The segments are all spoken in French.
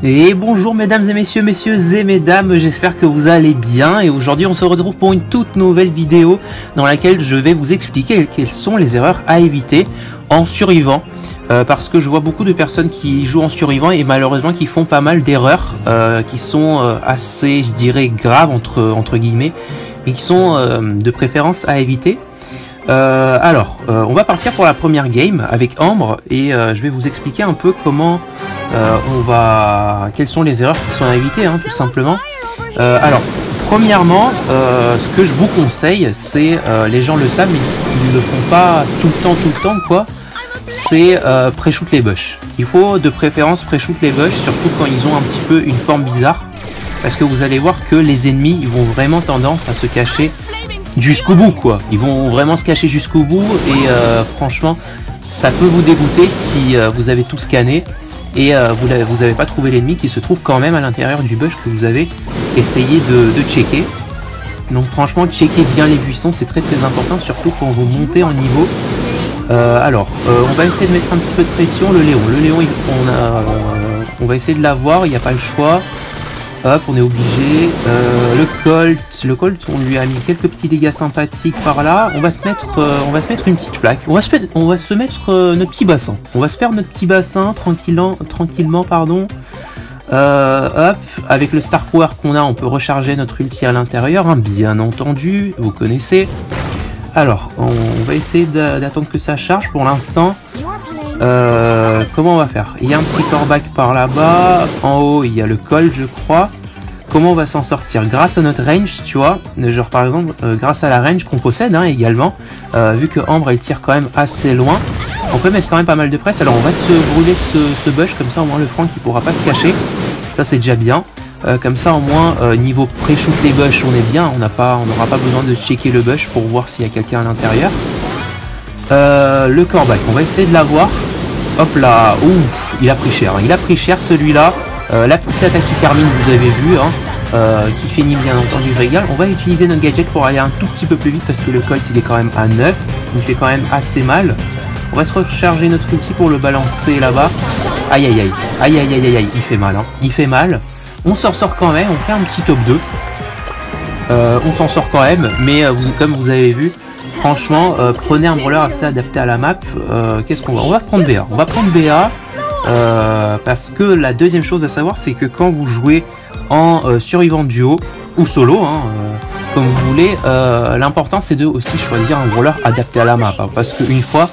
Et bonjour mesdames et messieurs, messieurs et mesdames, j'espère que vous allez bien et aujourd'hui on se retrouve pour une toute nouvelle vidéo dans laquelle je vais vous expliquer quelles sont les erreurs à éviter en survivant. Parce que je vois beaucoup de personnes qui jouent en survivant et malheureusement qui font pas mal d'erreurs qui sont assez, je dirais, graves entre guillemets et qui sont de préférence à éviter. On va partir pour la première game avec Ambre et je vais vous expliquer un peu comment quelles sont les erreurs qui sont à éviter, hein, tout simplement. Premièrement, ce que je vous conseille, c'est, les gens le savent mais ils ne le font pas tout le temps quoi, c'est pré-shoot les bush. Il faut de préférence pré-shoot les bush, surtout quand ils ont un petit peu une forme bizarre, parce que vous allez voir que les ennemis ils vont vraiment tendance à se cacher jusqu'au bout quoi. Ils vont vraiment se cacher jusqu'au bout et franchement ça peut vous dégoûter si vous avez tout scanné et vous n'avez pas trouvé l'ennemi qui se trouve quand même à l'intérieur du bush que vous avez essayé de checker. Donc franchement checker bien les buissons, c'est très important, surtout quand vous montez en niveau. On va essayer de mettre un petit peu de pression. Le Léon on va essayer de l'avoir, il n'y a pas le choix. Hop, on est obligé. Le Colt, on lui a mis quelques petits dégâts sympathiques par là. On va se mettre une petite flaque. On va se mettre notre petit bassin. On va se faire notre petit bassin tranquillement, pardon. Hop, avec le Star Power qu'on a, on peut recharger notre ulti à l'intérieur, hein, bien entendu, vous connaissez. Alors, on va essayer d'attendre que ça charge pour l'instant. Comment on va faire? Il y a un petit coreback par là-bas. En haut, il y a le Colt, je crois. Comment on va s'en sortir? Grâce à notre range, tu vois. Genre, par exemple, grâce à la range qu'on possède, hein, également. Vu que Ambre, elle tire quand même assez loin. On peut mettre quand même pas mal de presse. Alors, on va se brûler ce bush. Comme ça, au moins, le Frank, il pourra pas se cacher. Ça, c'est déjà bien. Comme ça, au moins, niveau pré-shoot les bush, on est bien. On n'aura pas besoin de checker le bush pour voir s'il y a quelqu'un à l'intérieur. Le coreback, on va essayer de l'avoir. Hop là, ouf, il a pris cher, il a pris cher celui-là. La petite attaque qui termine, vous avez vu, hein, qui finit bien entendu régal. On va utiliser notre gadget pour aller un tout petit peu plus vite parce que le Colt il est quand même à 9, il fait quand même assez mal. On va se recharger notre ulti pour le balancer là-bas. Aïe aïe aïe, aïe aïe aïe aïe, il fait mal, hein, il fait mal. On s'en sort quand même, on fait un petit top 2. On s'en sort quand même, mais comme vous avez vu, franchement, prenez un brawler assez adapté à la map. Qu'est-ce qu'on va? On va prendre BA. On va prendre BA parce que la deuxième chose à savoir, c'est que quand vous jouez en survivant duo ou solo, hein, comme vous voulez, l'important c'est de aussi choisir un brawler adapté à la map. Hein, parce qu'une fois,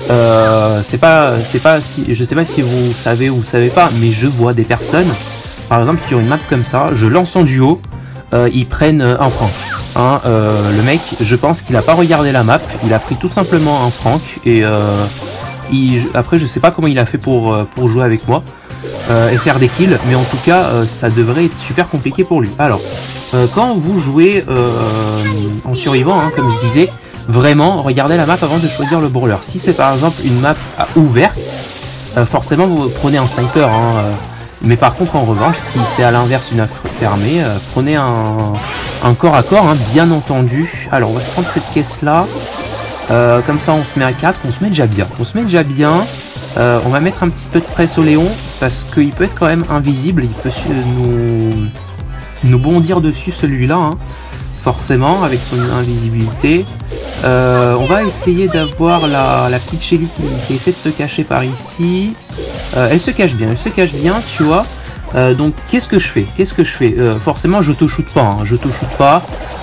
je sais pas si vous savez ou vous savez pas, mais je vois des personnes, par exemple sur une map comme ça, je lance en duo, ils prennent un Frank. Hein, le mec, je pense qu'il a pas regardé la map, il a pris tout simplement un Frank et après je sais pas comment il a fait pour jouer avec moi et faire des kills, mais en tout cas ça devrait être super compliqué pour lui. Alors quand vous jouez en survivant, hein, comme je disais, vraiment regardez la map avant de choisir le brawler. Si c'est par exemple une map ouverte, forcément vous prenez un sniper, hein, mais par contre en revanche si c'est à l'inverse une map fermée, prenez un corps à corps, hein, bien entendu. Alors on va se prendre cette caisse là, comme ça on se met à 4, on se met déjà bien, on va mettre un petit peu de presse au Léon parce qu'il peut être quand même invisible, il peut nous bondir dessus celui-là, hein, forcément avec son invisibilité. On va essayer d'avoir la petite Shelly qui essaie de se cacher par ici. Elle se cache bien, tu vois. Donc qu'est-ce que je fais? Forcément je te shoot pas,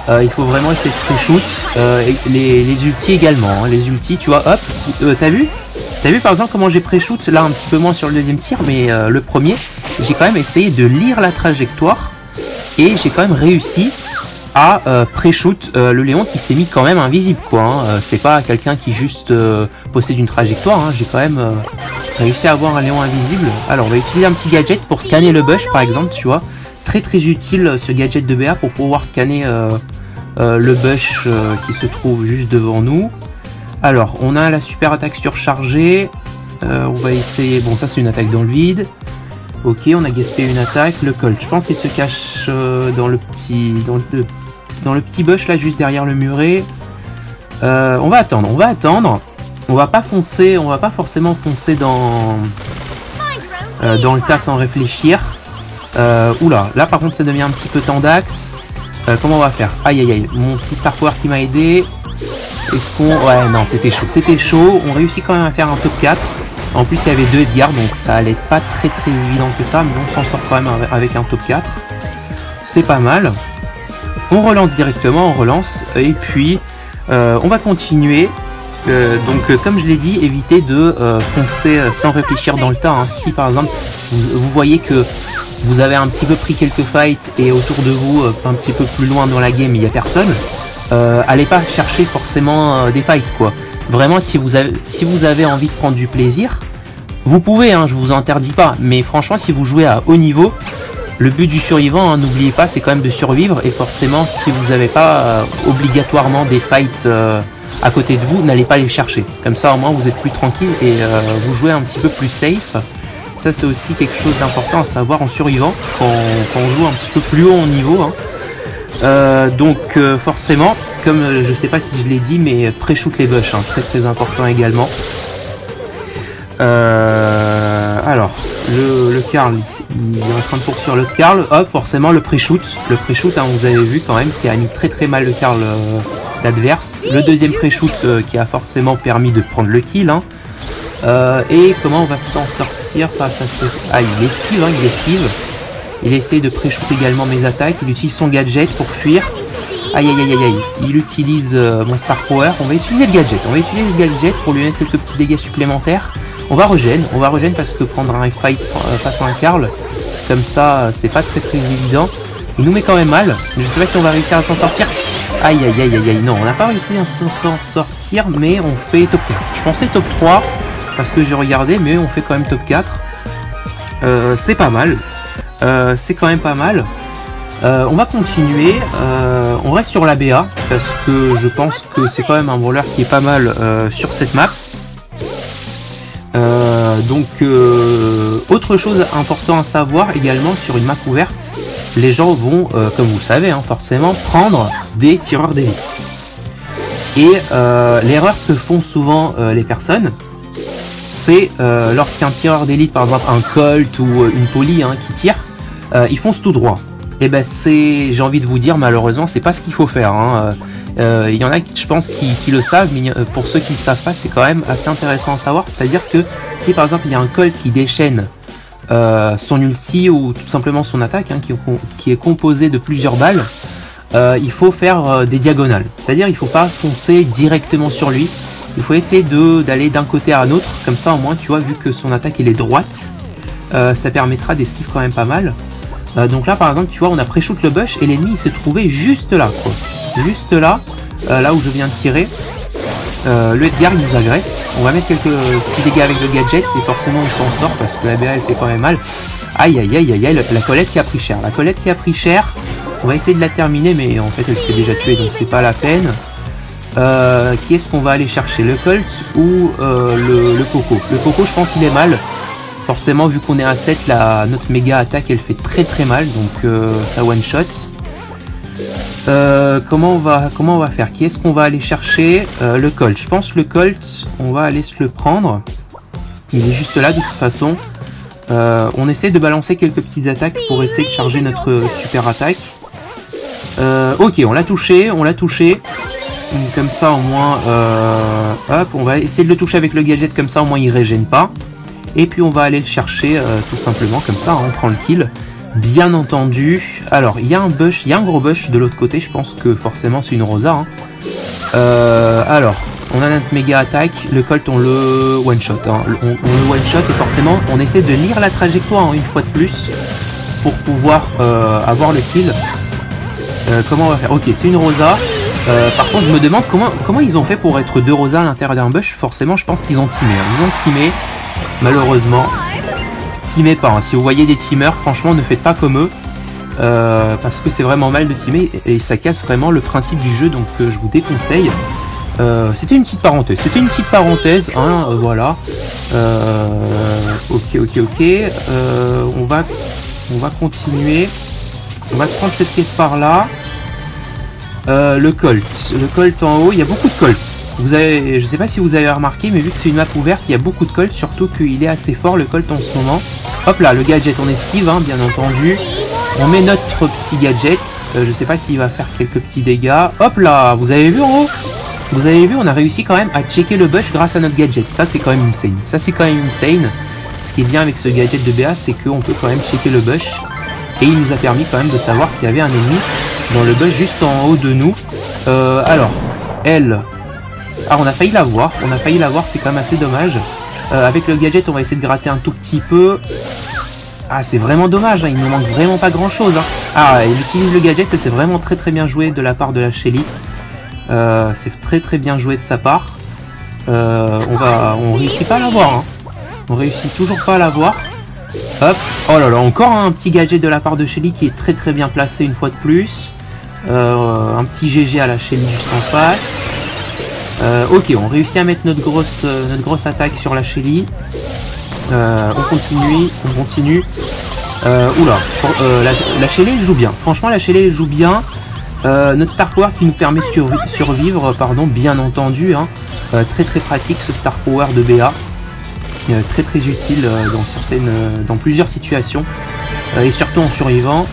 hein, il faut vraiment essayer de pré-shoot. Les ultis également, hein, les ultis, tu vois, hop, t'as vu par exemple comment j'ai pré-shoot, là un petit peu moins sur le deuxième tir, mais le premier, j'ai quand même essayé de lire la trajectoire et j'ai quand même réussi à pré-shoot le Léon qui s'est mis quand même invisible quoi, hein. C'est pas quelqu'un qui juste possède une trajectoire, hein. J'ai quand même réussi à avoir un Léon invisible. Alors on va utiliser un petit gadget pour scanner le bush par exemple, tu vois, très utile ce gadget de BA pour pouvoir scanner le bush qui se trouve juste devant nous. Alors on a la super attaque surchargée, on va essayer, bon ça c'est une attaque dans le vide. Ok, on a gaspillé une attaque. Le Colt, je pense qu'il se cache dans le petit bush là, juste derrière le muret. On va attendre. On va pas forcément foncer dans dans le tas sans réfléchir. Oula, là par contre ça devient un petit peu tendax. Comment on va faire? Aïe aïe aïe, mon petit Star Power qui m'a aidé. Est-ce qu'on... Ouais, non, c'était chaud. On réussit quand même à faire un top 4. En plus, il y avait 2 Edgar, donc ça allait être pas très évident que ça, mais on s'en sort quand même avec un top 4. C'est pas mal. On relance directement, on relance, et puis on va continuer. Donc, comme je l'ai dit, évitez de foncer sans réfléchir dans le tas. Hein. Si par exemple, vous voyez que vous avez un petit peu pris quelques fights et autour de vous, un petit peu plus loin dans la game, il n'y a personne, allez pas chercher forcément des fights, quoi. Vraiment, si vous avez envie de prendre du plaisir, vous pouvez, hein, je vous interdis pas, mais franchement, si vous jouez à haut niveau, le but du survivant, hein, n'oubliez pas, c'est quand même de survivre, et forcément, si vous n'avez pas obligatoirement des fights à côté de vous, n'allez pas les chercher. Comme ça, au moins, vous êtes plus tranquille et vous jouez un petit peu plus safe. Ça, c'est aussi quelque chose d'important à savoir en survivant, quand on joue un petit peu plus haut en niveau. Hein. Donc, forcément, comme je sais pas si je l'ai dit, mais pré-shoot les bush, hein, très important également. Alors, le Karl, il est en train de poursuivre le Karl. Hop, forcément le pré-shoot. Le pré-shoot, hein, vous avez vu quand même, qui a mis très mal le Karl l'adverse. Le deuxième pré-shoot qui a forcément permis de prendre le kill. Hein. Et comment on va s'en sortir face à ce... Ah, il esquive, hein, il esquive. Il essaie de pré-shoot également mes attaques. Il utilise son gadget pour fuir. Aïe aïe aïe aïe aïe. Il utilise mon Star Power. On va utiliser le gadget. On va utiliser le gadget pour lui mettre quelques petits dégâts supplémentaires. On va regen parce que prendre un fight face à un Karl, comme ça, c'est pas très évident. Il nous met quand même mal. Je sais pas si on va réussir à s'en sortir. Aïe aïe aïe aïe aïe. Non, on n'a pas réussi à s'en sortir, mais on fait top 4. Je pensais top 3 parce que j'ai regardé, mais on fait quand même top 4. C'est pas mal. C'est quand même pas mal. On va continuer. On reste sur la BA parce que je pense que c'est quand même un brawler qui est pas mal sur cette map. Autre chose importante à savoir également sur une map ouverte, les gens vont, comme vous le savez, hein, forcément prendre des tireurs d'élite. Et l'erreur que font souvent les personnes, c'est lorsqu'un tireur d'élite, par exemple un Colt ou une Poly, hein, qui tire, ils foncent tout droit. Et ben j'ai envie de vous dire, malheureusement, c'est pas ce qu'il faut faire. Hein. Il y en a, je pense, qui le savent, mais pour ceux qui ne le savent pas, c'est quand même assez intéressant à savoir. C'est-à-dire que si par exemple il y a un Colt qui déchaîne son ulti ou tout simplement son attaque, hein, qui est composé de plusieurs balles, il faut faire des diagonales. C'est-à-dire il ne faut pas foncer directement sur lui. Il faut essayer d'aller d'un côté à un autre. Comme ça, au moins, tu vois, vu que son attaque elle est droite, ça permettra d'esquiver quand même pas mal. Donc là, par exemple, tu vois, on a pré-shoot le bush et l'ennemi il se trouvait juste là, quoi. Juste là, là où je viens de tirer. Le Edgar il nous agresse. On va mettre quelques petits dégâts avec le gadget et forcément on s'en sort parce que la BA elle fait quand même mal. Aïe aïe aïe aïe aïe, la Colette qui a pris cher. La Colette qui a pris cher. On va essayer de la terminer, mais en fait elle se fait déjà tuer, donc c'est pas la peine. Qui est-ce qu'on va aller chercher? Le Colt ou le Coco? Le Coco, je pense qu'il est mal. Forcément, vu qu'on est à 7, notre méga attaque elle fait très mal, donc ça one shot. Comment on va faire? Qui est-ce qu'on va aller chercher? Le Colt. Je pense le Colt, on va aller se le prendre. Il est juste là de toute façon. On essaie de balancer quelques petites attaques pour essayer de charger notre super attaque. Ok, on l'a touché. Comme ça au moins, hop, on va essayer de le toucher avec le gadget, comme ça au moins il régène pas. Et puis on va aller le chercher tout simplement, comme ça, hein, on prend le kill. Bien entendu. Alors, il y a un bush, il y a un gros bush de l'autre côté, je pense que forcément c'est une Rosa. Hein. Alors, on a notre méga attaque, le Colt on le one shot. Hein. On le one shot et forcément on essaie de lire la trajectoire, hein, une fois de plus pour pouvoir avoir le kill. Comment on va faire? Ok, c'est une Rosa. Par contre, je me demande comment ils ont fait pour être deux Rosas à l'intérieur d'un bush. Forcément, je pense qu'ils ont teamé. Hein. Ils ont teamé. Malheureusement, teamez pas. Hein. Si vous voyez des teamers, franchement, ne faites pas comme eux. Parce que c'est vraiment mal de teamer et ça casse vraiment le principe du jeu. Donc, je vous déconseille. C'était une petite parenthèse. Hein, voilà. Ok. On va continuer. On va se prendre cette pièce par là. Le Colt en haut, il y a beaucoup de Colt. Je sais pas si vous avez remarqué, mais vu que c'est une map ouverte, il y a beaucoup de Colt, surtout qu'il est assez fort le Colt en ce moment. Hop là, le gadget on esquive, hein, bien entendu. On met notre petit gadget. Je sais pas s'il va faire quelques petits dégâts. Hop là, vous avez vu en haut? Vous avez vu, on a réussi quand même à checker le bush grâce à notre gadget. Ça c'est quand même insane. Ça c'est quand même insane. Ce qui est bien avec ce gadget de BA, c'est qu'on peut quand même checker le bush. Et il nous a permis quand même de savoir qu'il y avait un ennemi dans le bush juste en haut de nous. Alors, elle... Ah, on a failli la voir. On a failli la voir, c'est quand même assez dommage. Avec le gadget, on va essayer de gratter un tout petit peu. Ah, c'est vraiment dommage, hein. Il ne nous manque vraiment pas grand chose. Hein. Ah, il utilise le gadget, ça c'est vraiment très bien joué de la part de la Shelly. C'est très bien joué de sa part. On réussit pas à l'avoir. Hein. On réussit toujours pas à l'avoir. Hop. Oh là là, encore un petit gadget de la part de Shelly qui est très bien placé une fois de plus. Un petit GG à la Shelly juste en face. Ok, on réussit à mettre notre grosse attaque sur la Shelly. On continue. Oula, la Shelly elle joue bien. Franchement, la Shelly elle joue bien. Notre Star Power qui nous permet de survivre, pardon, bien entendu. Hein. Très pratique ce Star Power de BA. Très utile dans plusieurs situations. Et surtout en survivant.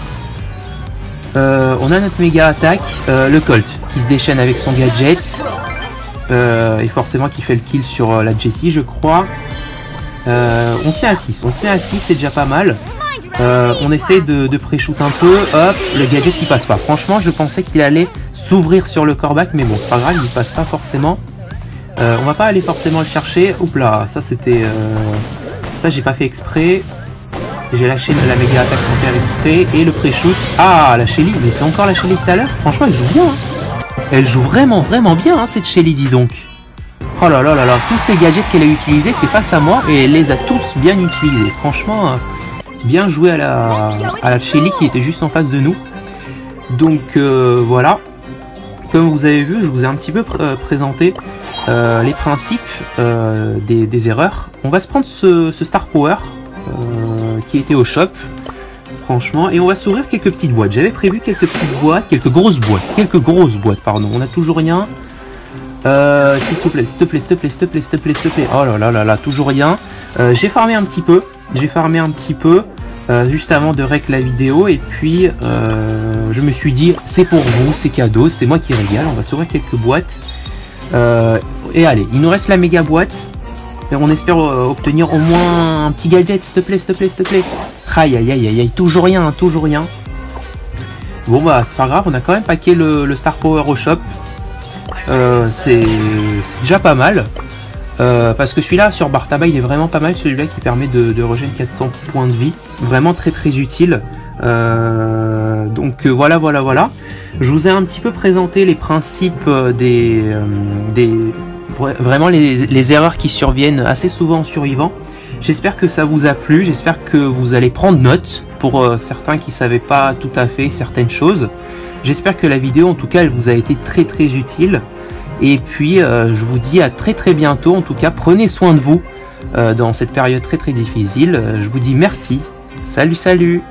On a notre méga attaque, le Colt qui se déchaîne avec son gadget. Et forcément qui fait le kill sur la Jessie, je crois. On se met à 6, c'est déjà pas mal. On essaie de pré-shoot un peu. Hop, le gadget qui passe pas. Franchement, je pensais qu'il allait s'ouvrir sur le corback, mais bon, c'est pas grave, il passe pas forcément. On va pas aller forcément le chercher. Oups là, ça c'était... Ça j'ai pas fait exprès. J'ai lâché la méga attaque sans faire exprès. Et le pré-shoot. Ah, la Shelly, mais c'est encore la Shelly tout à l'heure. Franchement, elle joue bien. Hein. Elle joue vraiment bien, hein, cette Shelly, dis donc. Oh là là là là, tous ces gadgets qu'elle a utilisés, c'est face à moi. Et elle les a tous bien utilisés. Franchement, bien joué à la Shelly qui était juste en face de nous. Donc voilà. Comme vous avez vu, je vous ai un petit peu présenté les principes des erreurs. On va se prendre ce Star Power qui était au shop, franchement, et on va s'ouvrir quelques petites boîtes. J'avais prévu quelques petites boîtes, quelques grosses boîtes, pardon. On n'a toujours rien. S'il te plaît. Oh là là, toujours rien. J'ai farmé un petit peu. Juste avant de rec la vidéo, et puis je me suis dit c'est pour vous, c'est cadeau, c'est moi qui régale. On va s'ouvrir quelques boîtes et allez, il nous reste la méga boîte et on espère obtenir au moins un petit gadget, s'il te plaît. Aïe, toujours rien. Bon bah c'est pas grave, on a quand même paqué le Star Power au shop. C'est déjà pas mal. Parce que celui-là sur barre tabac il est vraiment pas mal, celui-là qui permet de régénérer 400 points de vie, vraiment très utile. Donc voilà. Je vous ai un petit peu présenté les principes vraiment les erreurs qui surviennent assez souvent en survivant. J'espère que ça vous a plu, j'espère que vous allez prendre note pour certains qui ne savaient pas tout à fait certaines choses. J'espère que la vidéo en tout cas elle vous a été très utile. Et puis je vous dis à très bientôt. En tout cas, prenez soin de vous dans cette période très difficile. Je vous dis merci. Salut